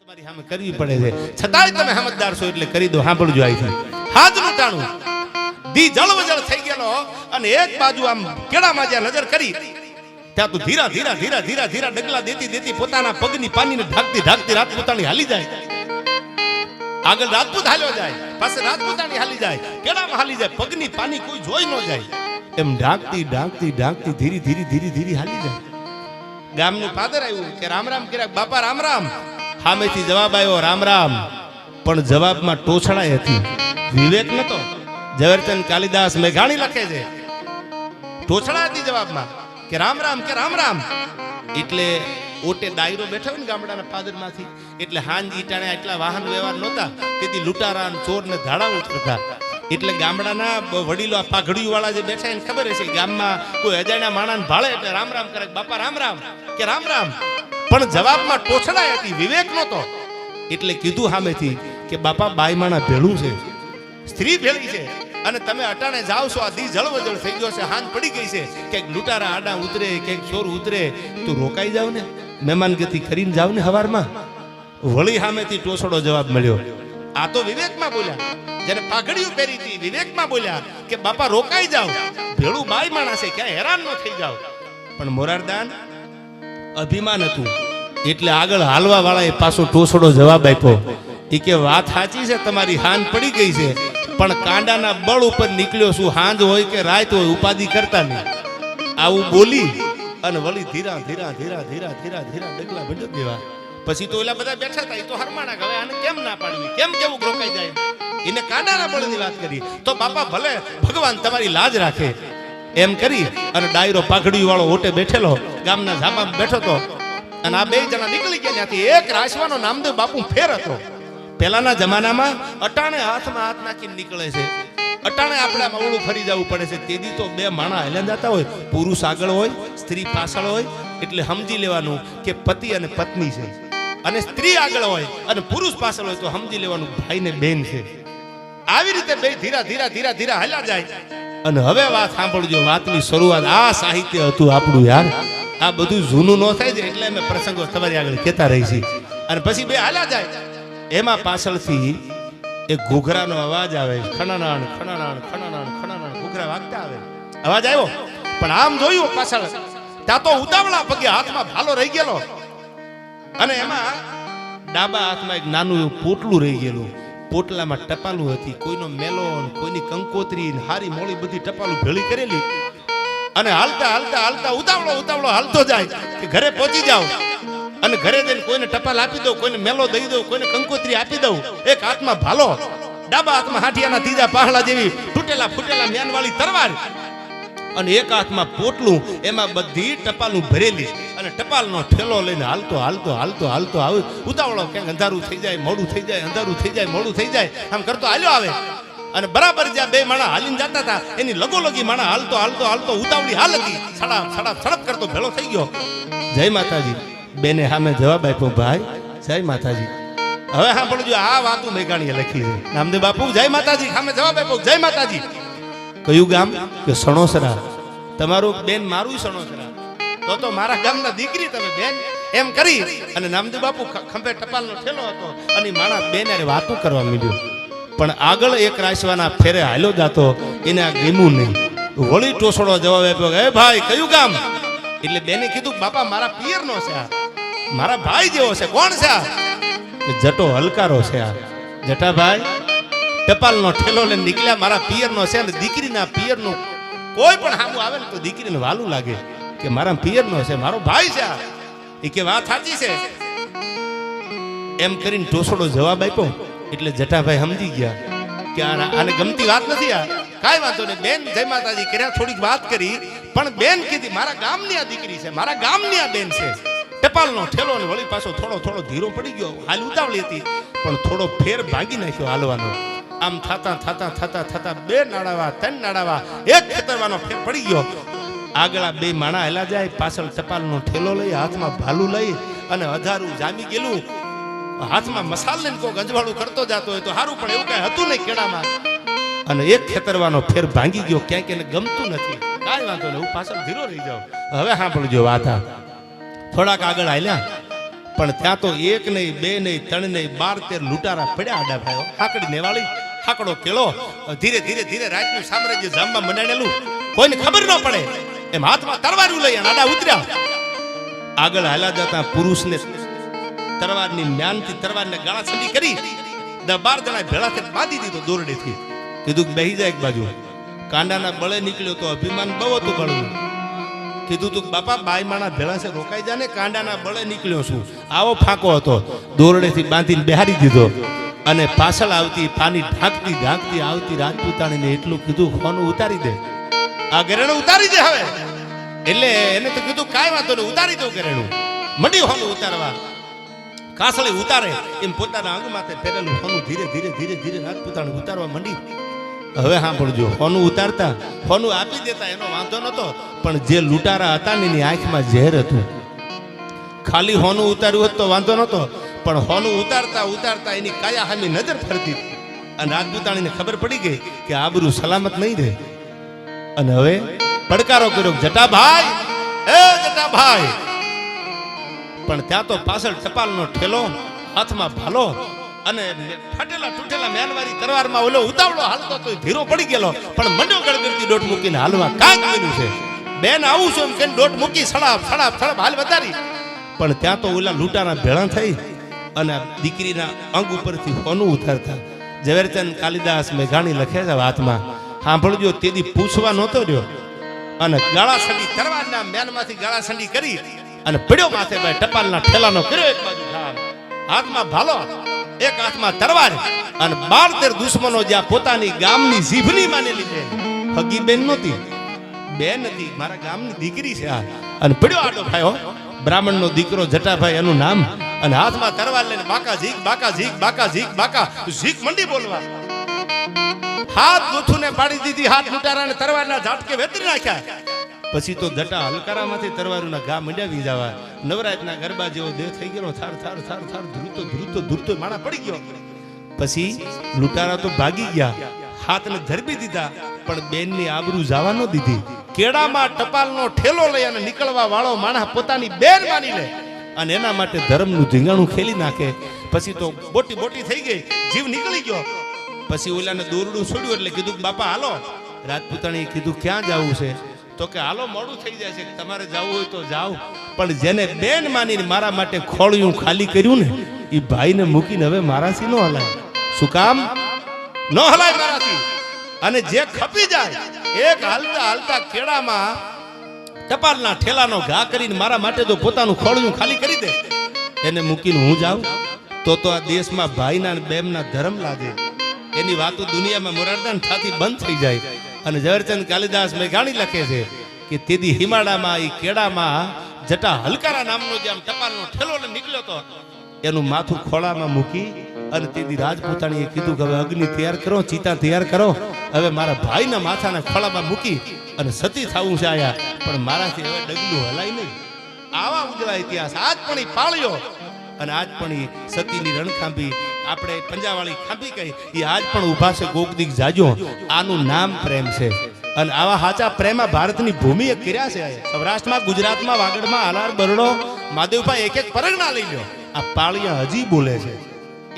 તમારી સામે કરવી પડે છે, છતાંય તમે સમજદાર છો એટલે કરી દો. સાંભળજો અહીંથી હાથનું ટાણું દી જળવજળ થઈ ગયેલો અને એક બાજુ આમ કેળામાં જ્યાં નજર કરી ત્યાં તો ધીરા ધીરા ધીરા ધીરા ધીરા ડગલા દેતી દેતી પોતાના પગની પાણીને ઢાંકતી ઢાંકતી રાજપૂતાણી હાલી જાય. આગળ રાજપૂત હાલ્યો જાય, પાસે રાજપૂતાણી હાલી જાય, કેળામાં હાલી જાય, પગની પાણી કોઈ જોઈ ન જાય એમ ઢાંકતી ઢાંકતી ઢાંકતી ધીરી ધીરી ધીરી ધીરી હાલી જાય. ગામનું ફાધર આવ્યું કે રામ રામ કર્યા, બાપા રામ રામ. સામેથી જવાબ આવ્યો રામ રામ, પણ જવાબમાં ટોછડાઈ હતી, વિવેક નતો. ઝવેરચંદ કાલિદાસ મેઘાણી લખે છે ટોછડા હતી જવાબમાં કે રામ રામ કે રામ રામ. એટલે ઓટે ડાયરો બેઠો ને ગામડાના પાદરમાંથી, એટલે હાંજ ઈટાણે એટલા વાહન વ્યવહાર નહોતા, તેથી લૂંટારા ચોર ને ધાડાઓ કરતા. એટલે ગામડાના વડીલો પાઘડીઓ વાળા જે બેઠા એને ખબર હશે ગામમાં કોઈ અજાણ્યા માણસ ભાળે એટલે રામ રામ કરે, બાપા રામ રામ કે રામ રામ. પણ જવાબમાં ટોછડાઈ હતી, વિવેક નહોતો. એટલે કીધું સામેથી કે બાપા બાઈ માણા ભેળું છે, સ્ત્રી ભેળી છે, અને તમે અટાણે જાવ છો, આ દી જળવજળ થઈ ગયો છે, હાંજ પડી ગઈ છે, ક્યાંક લૂંટારા આડા ઉતરે, ક્યાંક ચોર ઉતરે, તો રોકાઈ જાવ ને, મહેમાનગતિ કરીને જાવ ને હવારમાં. વળી સામેથી ટોછડો જવાબ મળ્યો. આ તો વિવેકમાં બોલ્યા, જેને પાઘડીઓ પહેરી હતી વિવેકમાં બોલ્યા કે બાપા રોકાઈ જાવ, ભેળું બાઈ માણસ છે, ક્યાંય હેરાન ન થઈ જાવ. પણ મોરારદાન અભિમાન હતું એટલે આગળ હાલવા વાળાએ પાછો ટોછડો જવાબ આપ્યો. એ કે વાત સાચી છે તમારી, હાંજ પડી ગઈ છે, પણ કાંડાના બળ ઉપર નીકળ્યો છું, હાંજ હોય કે રાત હોય ઉપાધિ કરતા નહીં. આવું બોલી અને વળી ધીરા ધીરા ધીરા ધીરા ધીરા ધીરા ડગલા ભંડક દેવા. પછી તો ઓલા બધા બેઠા હતા, એ તો હરમાણા હવે આને કેમ ના પાડવી, કેમ કેવું રોકાઈ જાય. એને કાંડાના બળની વાત કરી તો બાપા ભલે ભગવાન તમારી લાજ રાખે એમ કરી અને ડાયરો પાઘડી વાળો ઓટે બેઠેલો ગામના ઝાપામાં બેઠો હતો. અને આ બે જણા નીકળી ગયા ત્યાંથી. એક રાસવાનો નામદેવ બાપુ ફેર હતો. પહેલાના જમાનામાં અટાણે હાથમાં હાથ નાખીને નીકળે છે, અટાણે આપણે અવળું ફરી જવું પડે છે. તેથી તો બે માણા હેલા જતા હોય, પુરુષ આગળ હોય સ્ત્રી પાછળ હોય, એટલે સમજી લેવાનું કે પતિ અને પત્ની છે, અને સ્ત્રી આગળ હોય અને પુરુષ પાછળ હોય તો સમજી લેવાનું ભાઈ ને બેન છે. આવી રીતે બે ધીરા ધીરા ધીરા ધીરા હાલ્યા જાય. અને હવે વાત સાંભળજો, વાતની શરૂઆત આ સાહિત્ય હતું આપણું યાર. આ બધું જૂનું ન થાય છે એટલે અમે પ્રસંગો તમારી આગળ કહેતા રહી છીએ. અને પછી બે હાલ્યા જાય, એમાં પાછળથી એક ઘૂઘરાનો અવાજ આવે, ખણાણાણ ખણાણાણ ખણાણાણ ખણાણાણ ઘૂઘરા વાગતા આવે. અવાજ આવ્યો, પણ આમ જોયું પાછળ ત્યાં તો ઉતાવળા પગે હાથમાં ભાલો રહી ગયેલો, અને એમાં ડાબા હાથમાં એક નાનું એવું પોટલું રહી ગયેલું. પોટલામાં ટપાલું હતી, કોઈનો મેલોન, કોઈની કંકોત્રી, હારી મોળી બધી ટપાલું ભેળી કરેલી. અને હાલતા હાલતા હાલતા ઉતાવળો ઉતાવળો હાલતો જાય કે ઘરે પહોંચી જાવ, અને ઘરે જઈને કોઈને ટપાલ આપી દઉં, કોઈને મેલો દઈ દઉં, કોઈને કંકોત્રી આપી દઉં. એક હાથમાં ભાલો, ડાબા હાથમાં હાટિયાના ત્રીજા પહાડા જેવી તૂટેલા ફૂટેલા મેનવાળી તરવાર, અને એક હાથમાં પોટલું, એમાં બધી ટપાલું ભરેલી, અને ટપાલનો ઠેલો લઈને હાલતો હાલતો હાલતો હાલતો આવે. ઉતાવળો ક્યાંક અંધારું થઈ જાય, મોડું થઈ જાય, અંધારું થઈ જાય, મોડું થઈ જાય, આમ કરતો હાલ્યો આવે. અને બરાબર જ્યાં બે માણા હાલીને જતા હતા એની લગોલગી માણા હાલતો હાલતો હાલતો ઉતાવળી હાલ હતી, સડાપ સડાપ સડપ કરતો ભેળો થઈ ગયો. જય માતાજી. બેને સામે જવાબ આપ્યો, ભાઈ જય માતાજી. હવે સાંભળજો, આ વાતો મેઘાણીએ લખી છે. નામદેવ બાપુ જય માતાજી સામે જવાબ આપ્યો, જય માતાજી. કયું ગામ? કે સણોસરા. તમારું બેન મારું સણોસરા, તો મારા ગામના દીકરી તમે બેન એમ કરી. અને નામદેવ બાપુ ખંભે ટપાલનો ઠેલો હતો અને માણા બેન અરે વાતો કરવા માંડ્યો. પણ આગળ એક રાસવાના ફેરે હાલ્યો જાતો, એને આ ગમ્યું નહીં. વળી ટોસડો જવાબ આપ્યો, હે ભાઈ કયું ગામ? એટલે બેને કીધું, બાપા મારા પિયરનો છે આ, મારા ભાઈ જેવો છે. કોણ છે આ? જટો હલકારો છે આ. જટાભાઈ ટપાલનો ઠેલો લઈને નીકળ્યા, મારા પિયરનો છે. અને દીકરીના પિયરનું કોઈ પણ સામું આવે ને તો દીકરીને વાલું લાગે કે મારા પિયરનો છે, મારો ભાઈ છે આ. એ કે વાત સાચી છે એમ કરીને ટોસડો જવાબ આપ્યો. એટલે જટાભાઈ સમજી ગયા કે આને ગમતી વાત નથી આ. કાંઈ વાંધો નહીં બેન જય માતાજી કર્યા, થોડીક વાત કરી, પણ બેન કીધી મારા ગામની આ દીકરી છે, મારા ગામની આ બેન છે. ટપાલનો ઠેલો ને વળી પાછો થોડો થોડો ધીરો પડી ગયો. હાલ ઉતાવળી હતી પણ થોડો ફેર ભાંગી નાખ્યો હાલવાનો. આમ થતા થતા થતા થતા બે નાડાવા, ત્રણ નાડાવા, એક ખેતરવાનો ફેર પડી ગયો. આગળ બે માણા હેલા જાય, પાછળ ટપાલનો ઠેલો લઈ, હાથમાં ભાલું લઈ, અને અધારું જામી ગયેલું હાથમાં મસાલ લઈને કોઈ ગંજવાળું કરતો જતો હોય તો સારું, પણ એવું કઈ હતું નહીં કેળામાં. અને એક ખેતરવાનો ફેર ભાંગી ગયો, ક્યાંક એને ગમતું નથી. કાંઈ વાંધો નહીં, હું પાછળ ધીરો રહી જાઉં. હવે સાંભળજો વાત. થોડાક આગળ હાલ્યા પણ ત્યાં તો એક નહીં, બે નહીં, ત્રણ નહીં, 12-13 લૂંટારા પડ્યા આડા ભાઈઓ. હાકડી નેવાળી, હાકડો કેળો, ધીરે ધીરે ધીરે રાતનું સામ્રાજ્ય જામવા મંડાણેલું, કોઈને ખબર ન પડે એમ હાથમાં તરવારું લઈ આડા ઉતર્યા. આગળ હાલા જતા પુરુષને તરવારની મ્યાનથી તરવારને ગાળા છંડી કરી 10-12 જણા ભેળા થઈને બાંધી દીધો દોરડેથી. કીધું કે બેહી જાય એક બાજુ. કાંડાના બળે નીકળ્યો તો અભિમાન બહુ હતું બળવું. કીધું તું બાપા બાઈ માણા ભેળા છે રોકાઈ જા ને, કાંડાના બળે નીકળ્યો છું. આવો ફાંકો હતો. દોરડેથી બાંધીને બેહારી દીધો અને પાછળ આવતી પાણી ઢાંકતી ઢાંકતી આવતી રાજપૂતાણીને એટલું કીધું હોનું ઉતારી દે, આ ઘરેણું ઉતારી દે હવે. એટલે એને તો કીધું કાંઈ વાંધો નહીં, ઉતારી દઉં ઘરેણું. મંડી હોનું ઉતારવા. કાસળી ઉતારે એમ પોતાના અંગ માથે પહેરેલું હોનું ધીરે ધીરે ધીરે ધીરે રાજપૂતાણી ઉતારવા મંડી. હવે સાંભળજો, હોનું ઉતારતા, હોનું આપી દેતા એનો વાંધો નતો, પણ જે લૂંટારા હતા ને એની આંખમાં ઝેર હતું. ખાલી હોનું ઉતાર્યું હોત તો વાંધો નતો, પણ હોનું ઉતારતા ઉતારતા એની કાયા સામે નજર ફરતી અને રાજપૂતાણીને ખબર પડી ગઈ કે આબરૂ સલામત નહીં રહે. અને હવે પડકારો કર્યો, જટાભાઈ, એ જટાભાઈ. પણ ત્યાં તો પાછળ ટપાલનો ઠેલો, હાથમાં ભાલો અને ફાટેલા તૂટેલા મેનવારી તરવારમાં ઓલો ઉતાવળો હાલતો તો ધીરો પડી ગયેલો, પણ મંડ્યો ગળગળતી દોટ મૂકીને હાલવા. કાંઈક બન્યું છે બેન, આવું છું એમ કે દોટ મૂકી સડાપ સડાપ સડાપ હાલ વધારી. પણ ત્યાં તો ઓલા લૂંટારા ભેળા થઈ અને દીકરીના અંગ ઉપરથી હોનું ઉતારતા. ઝવેરચંદ કાલિદાસ મેઘાણી લખે છે વાતમાં, સાંભળજો, તેદી પૂછવા નહોતો રહ્યો અને ગાળા સંડી તરવારના મેનમાંથી ગાળા સંડી કરી અને પડ્યો માથે ભાઈ ટપાલના ઠેલાનો કર્યો. એક બાજુ હાથમાં ભાલો, એક હાથમાં તરવાર અને 12-13 દુશ્મનો જ્યાં પોતાની ગામની જીભની માનેલી છે. હગી બેન નહોતી, બેન હતી, મારા ગામની દીકરી છે આ. અને પડ્યો આડો ભાઈઓ, બ્રાહ્મણનો દીકરો જટાભાઈ એનું નામ, અને હાથમાં તરવાર લઈને બાકા ઝીક બાકા ઝીક બાકા ઝીક બાકા ઝીક મંડી બોલવા. હાથ દુથુને પાડી દીધી, હાથ લૂંટારાને તરવારના ઝાટકે વેતરી નાખ્યા. પછી તો જટા હલકારામાંથી તરવારોના ઘા મંડ્યાવી જવા. નવરાત્રના ગરબા જેવો દેહ થઈ ગયો, થાર થાર થાર થાર ધ્રુતો ધ્રુતો ધ્રુતો માણા પડી ગયો. પછી લૂંટારા તો ભાગી ગયા, હાથને ધરબી દીધા, પણ બેનની આબરૂ જવા ન દીધી. કેળામાં ટપાલનો ઠેલો લઈ અને નીકળવા વાળો માણસ પોતાની બેન માની લે અને એના માટે ધર્મનું ધીંગાણું ખેલી નાખે. પછી તો બોટી બોટી થઈ ગઈ, જીવ નીકળી ગયો. પછી ઓલાને દોરડું છોડ્યું એટલે કીધું બાપા હાલો. રાજપૂતાણીએ કીધું ક્યાં જવું છે? તો કે હાલો મોડું થઈ જાય છે, તમારે જવું હોય તો જાઓ, પણ જેને બેન માનીને મારા માટે ખોળિયું ખાલી કર્યું ને એ ભાઈને મૂકીને હવે મારાથી ન હલાય. શું કામ ન હલાય મારાથી? અને જે ખપી જાય, એક હાલતા હાલતા કેળામાં ટપાલના ઠેલાનો ઘા કરીને મારા માટે જો પોતાનું ખોળિયું ખાલી કરી દે, એને મૂકીને હું જાઉં તો આ દેશમાં ભાઈના બેમના ધર્મ લાગે. એની વાતો દુનિયામાં મોરારદાન થાતી બંધ થઈ જાય. અને ઝવેરચંદ કાલિદાસ મેઘાણી લખે છે કે તેદી હિમાડામાં એ કેળામાં જટા હલકારા નામનો જે આમ ટપાલનો ઠેલો નીકળ્યો હતો, એનું માથું ખોળામાં મૂકી અને તેદી રાજપૂતાણીએ કીધું કે હવે અગ્નિ તૈયાર કરો, ચિતા તૈયાર કરો, હવે મારા ભાઈના માથાના ખોળામાં મૂકી અને સતી થવું છે આયા, પણ મારાથી હવે ડગલું હલાય નહીં. આવા ઉજળા ઇતિહાસ આજ પણ એ પાળ્યો. અને આજ પણ એ સતીની રણખાંભી, આપણે પંજાવાળી ખાંભી કહી, એ આજ પણ ઉભા છે ગોકદીક જાજો. આનું નામ પ્રેમ છે. અને આવા સાચા પ્રેમા ભારતની ભૂમિએ કર્યા છે. સૌરાષ્ટ્રમાં, ગુજરાતમાં, વાગડમાં, આલાર, બરડો, માદેવભાઈ એક એક પરગણા લઈ લો, આ પાળિયા હજી બોલે છે.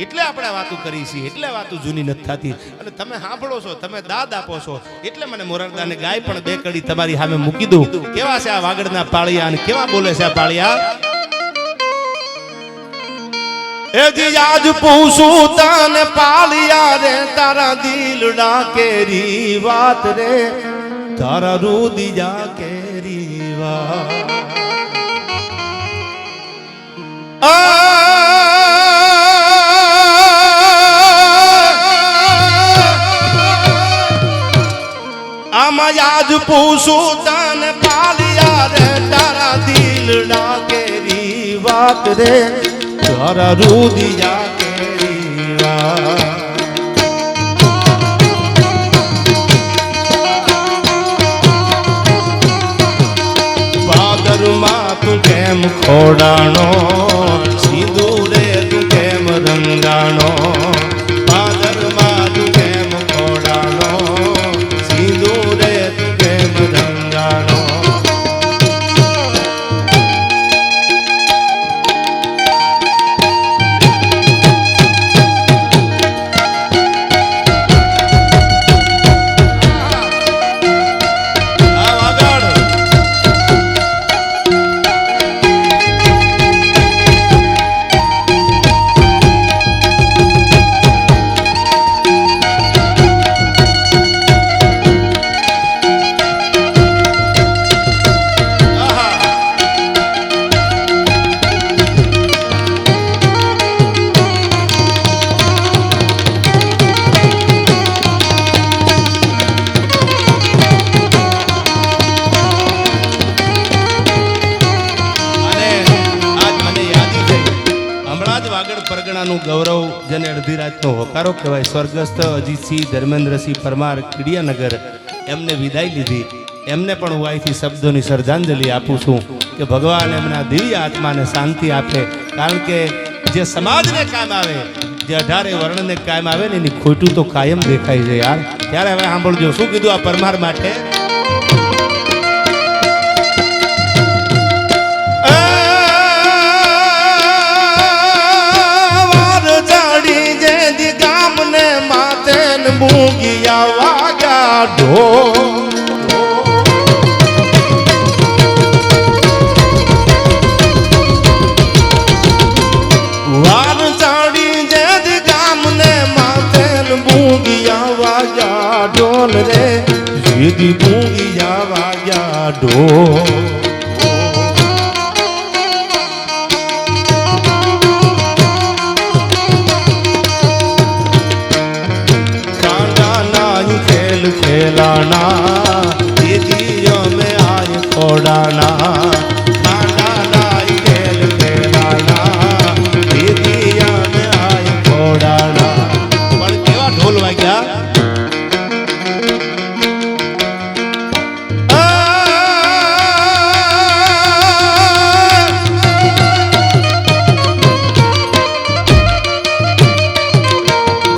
એટલે આપણે વાતો કરી છીએ, એટલે વાતો જૂની નથી થતી. અને તમે સાંભળો છો, તમે દાદ આપો છો, એટલે મને મોરારદાને ગાય પણ બે કડી તમારી સામે મૂકી દઉં. કેવા છે આ વાગડના પાળિયા અને કેવા બોલે છે આ પાળિયા? એજી આજ પૂછું તને પાળિયા રે, તારા દિલડા કેરી વાત રે, તારા રુદિયા કેરી વાત. આમાં આજ પૂછું તને પાળિયા રે, તારા દિલડા કેરી વાત રે, તારા રુદિયા કેરી વાત. પાદરમાં તું કેમ ખોડાણો, સિંદૂરે તું કેમ રંગાણો, પાદરમાં તું કેમ ખોડાણો, સિંદૂરે તું કેમ રંગાણો. રાતનું ગૌરવ જેને અડધી રાતનો હોકારો કહેવાય, સ્વર્ગસ્થ અજીતસિંહ ધર્મેન્દ્રસિંહ પરમાર કીડિયાનગર, એમને વિદાય લીધી. એમને પણ હું અહીંથી શબ્દોની શ્રદ્ધાંજલિ આપું છું કે ભગવાન એમના દિવ્ય આત્માને શાંતિ આપે. કારણ કે જે સમાજને કામ આવે, જે 18 વર્ણને કામ આવે ને, એની ખોટું તો કાયમ દેખાય છે યાર. ત્યારે હવે સાંભળજો શું કીધું આ પરમાર માટે. મૂંગિયા વાગ્યા ઢોલ, વાર ચાડી જેદ ગામને માથે મૂંગિયા વાગ્યા ઢોલ રે, જીદી મૂંગિયા વાગ્યા ઢોલ. ખેલાના દીદી અમે આય ખોડાના, ખાંડા નાઈ ખેલ ખેલાના દીદી અમે આય ખોડાના. પણ કેવા ઢોલ વાગ્યા.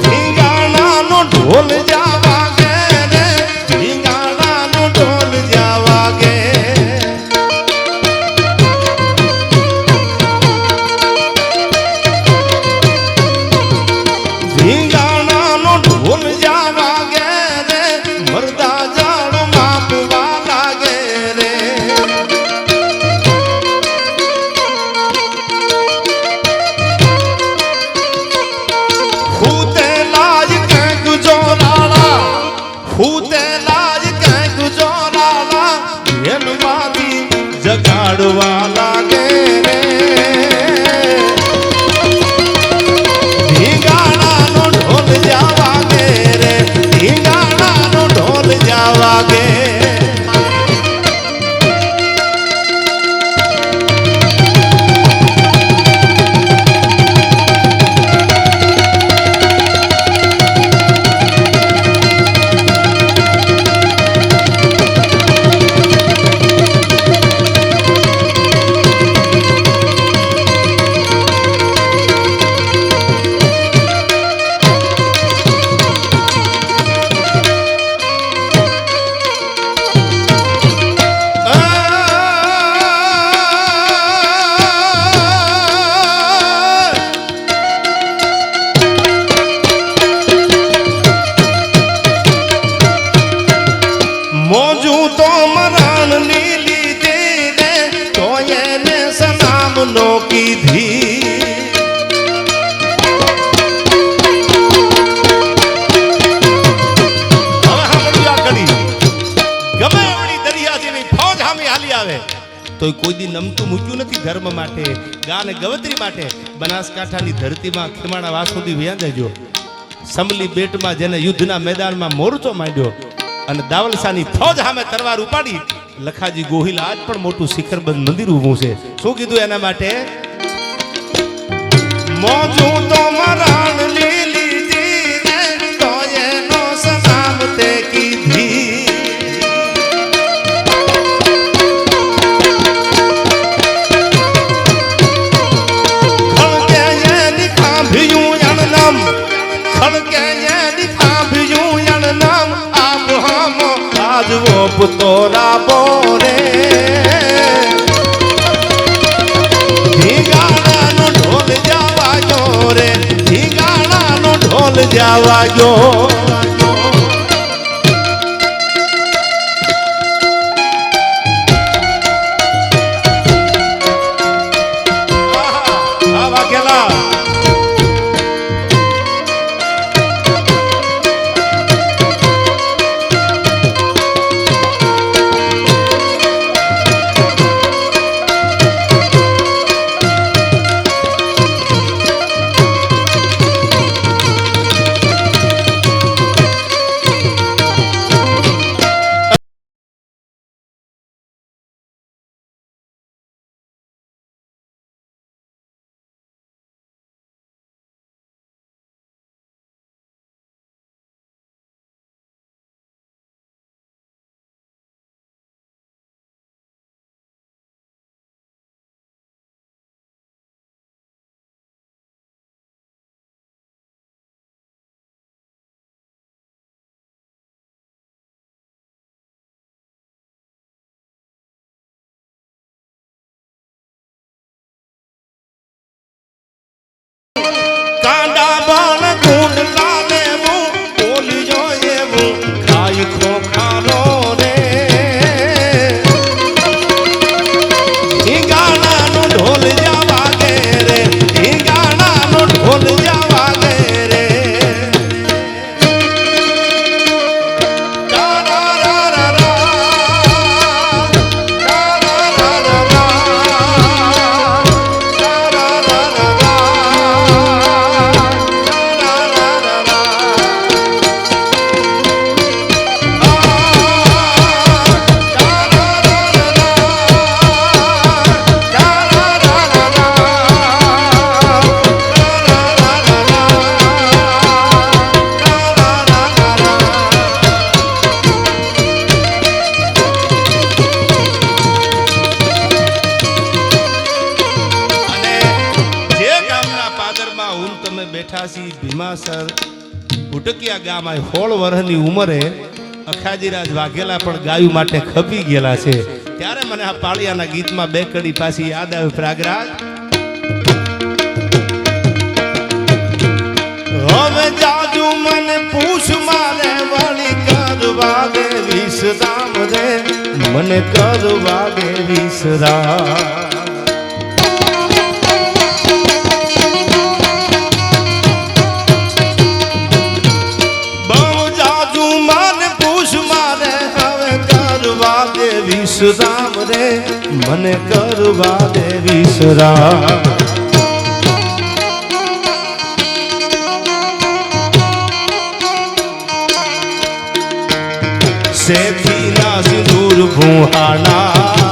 ધીંગાણાનો ઢોલ જાવા જગાડવા લાગે રે, ધીંગાણાનો ઢોલ જાવા ગે રે, ધીંગાણાનો ઢોલ જાવા ગે. મોજું તો મરણ લીધી રે, તો એને સનામ નો કીધી. હવે સાંભળ્યું આ કડી. ગમે એવડી દરિયાજીની ફોજ સામે હાલી આવે તો કોઈ દી નમતું મૂક્યું નથી ધર્મ માટે, ગાને ગવત્રી માટે. બનાસકાંઠાની ધરતીમાં ખીમાણા વાસુદી વ્યા દેજો. સમલી બેટમાં જેને યુદ્ધના મેદાનમાં મોરચો માંડ્યો અને દાવલસાની ફોજ સામે તલવાર ઉપાડી, લખાજી ગોહિલ આજ પણ મોટું શિખરબંધ મંદિર ઊભું છે. શું કીધું એના માટે. મોજું તો મરણ લીધી રે, તો એનો સનામ તે કીધી. ખળકે એની ખાંભિયું અણનમ, ખળકે એની ખાંભિયું અણનમ, આજવો પુતોરા બોરે. ધીંગાણાનો ઢોલ જાવા ગયો રે, ધીંગાણાનો ઢોલ જાવા ગયો. આ વાઘેલા કાંડા બાણ કુંડલા લેવું બોલી જોઈએ હું ખાઈ ખોખારો રે ઢીંગાણાનો ઢોલ જાવા ગે રે ઢીંગાણાનો ઢોલ જાવા ગે રે ભીમાસર ઉટકિયા ગામ 16 વર્ષની ઉંમરે અખાજીરાજ વાઘેલા પણ ગાયું માટે ખપી ગયેલા છે ત્યારે મને આ પાળિયાના ગીતમાં બે કડી પાછી યાદ આવે પ્રાગરાજ હવે જાજુ મને પૂછ મારે વળી કરવા દે વિશ્રામ રે મને કરવા દે વિશ્રામ વિશ્રામ રે મને કરવા દે વિશ્રામ શેઠી ના સિંદૂર ભૂહાણા